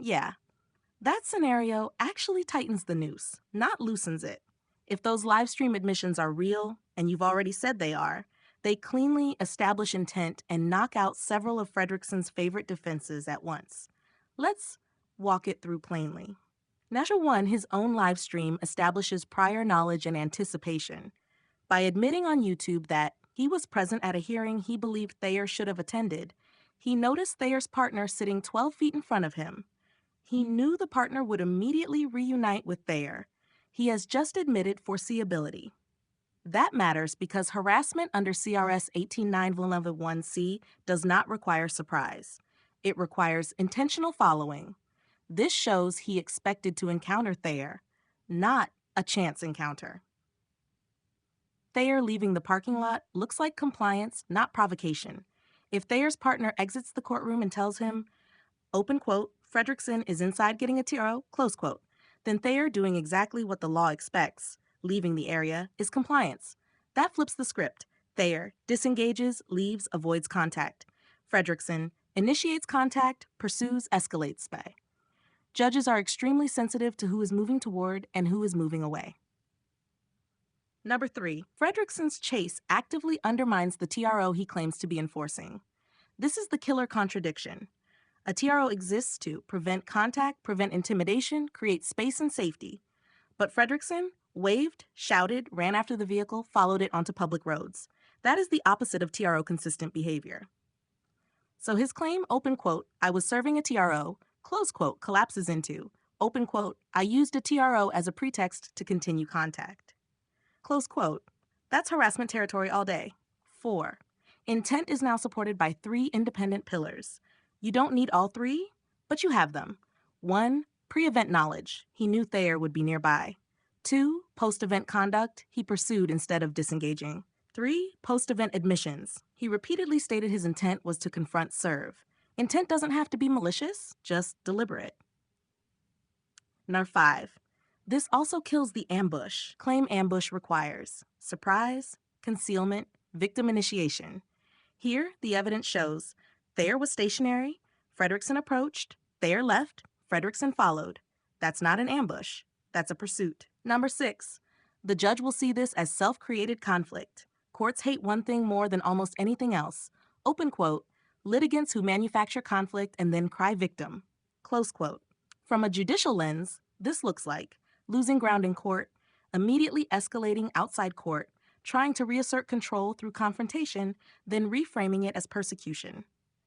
Yeah, that scenario actually tightens the noose, not loosens it. If those live stream admissions are real, and you've already said they are, they cleanly establish intent and knock out several of Frederickson's favorite defenses at once. Let's walk it through plainly. Natural 1, his own live stream, establishes prior knowledge and anticipation. By admitting on YouTube that he was present at a hearing he believed Thayer should have attended, he noticed Thayer's partner sitting 12 feet in front of him. He knew the partner would immediately reunite with Thayer. He has just admitted foreseeability. That matters because harassment under CRS 18911C does not require surprise. It requires intentional following. This shows he expected to encounter Thayer, not a chance encounter. Thayer leaving the parking lot looks like compliance, not provocation. If Thayer's partner exits the courtroom and tells him, open quote, Frederickson is inside getting a TRO, close quote, then Thayer doing exactly what the law expects, leaving the area, is compliance. That flips the script. Thayer disengages, leaves, avoids contact. Frederickson initiates contact, pursues, escalates spay. Judges are extremely sensitive to who is moving toward and who is moving away. Number 3, Frederickson's chase actively undermines the TRO he claims to be enforcing. This is the killer contradiction. A TRO exists to prevent contact, prevent intimidation, create space and safety. But Frederickson waved, shouted, ran after the vehicle, followed it onto public roads. That is the opposite of TRO consistent behavior. So his claim, open quote, I was serving a TRO, close quote, collapses into, open quote, I used a TRO as a pretext to continue contact. Close quote. That's harassment territory all day. 4. Intent is now supported by 3 independent pillars. You don't need all 3, but you have them. 1. Pre-event knowledge. He knew Thayer would be nearby. 2. Post-event conduct. He pursued instead of disengaging. 3. Post-event admissions. He repeatedly stated his intent was to confront serve. Intent doesn't have to be malicious, just deliberate. Number 5. This also kills the ambush. Claim ambush requires surprise, concealment, victim initiation. Here, the evidence shows Thayer was stationary, Frederickson approached, Thayer left, Frederickson followed. That's not an ambush. That's a pursuit. Number 6. The judge will see this as self-created conflict. Courts hate one thing more than almost anything else. Open quote, litigants who manufacture conflict and then cry victim. Close quote. From a judicial lens, this looks like losing ground in court, immediately escalating outside court, trying to reassert control through confrontation, then reframing it as persecution.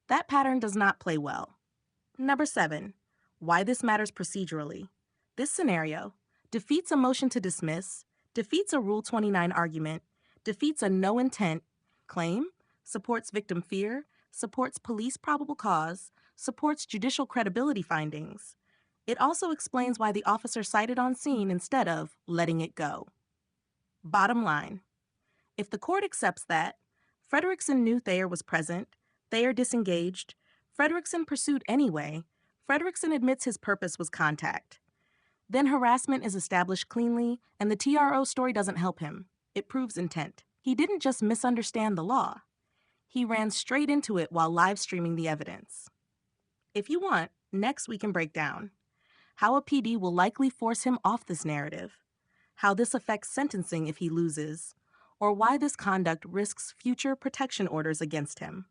That pattern does not play well. Number 7. Why this matters procedurally. This scenario defeats a motion to dismiss, defeats a Rule 29 argument, defeats a no intent claim, supports victim fear, supports police probable cause, supports judicial credibility findings. It also explains why the officer cited on scene instead of letting it go. Bottom line, if the court accepts that Frederickson knew Thayer was present, Thayer disengaged, Frederickson pursued anyway, Frederickson admits his purpose was contact, then harassment is established cleanly and the TRO story doesn't help him. It proves intent. He didn't just misunderstand the law. He ran straight into it while live streaming the evidence. If you want, next we can break down how a PD will likely force him off this narrative, how this affects sentencing if he loses, or why this conduct risks future protection orders against him.